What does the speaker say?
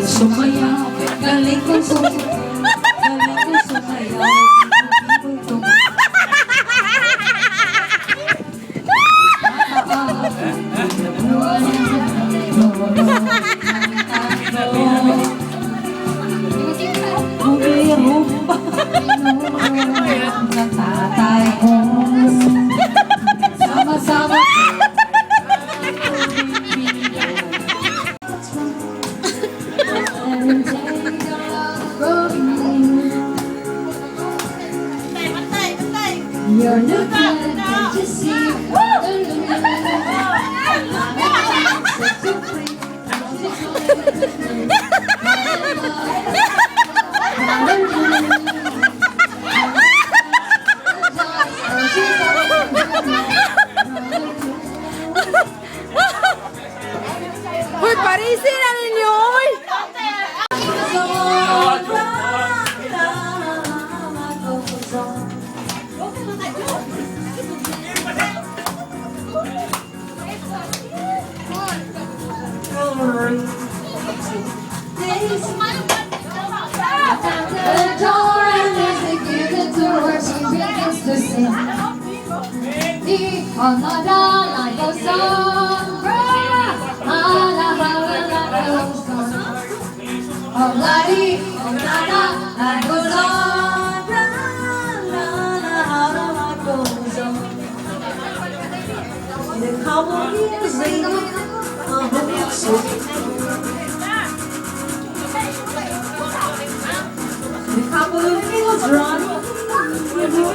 sumayaw, galing ko sumayaw, tatay ko sama-sama you're looking at to see Uy, parisin na ninyo! Uy! The couple of fields run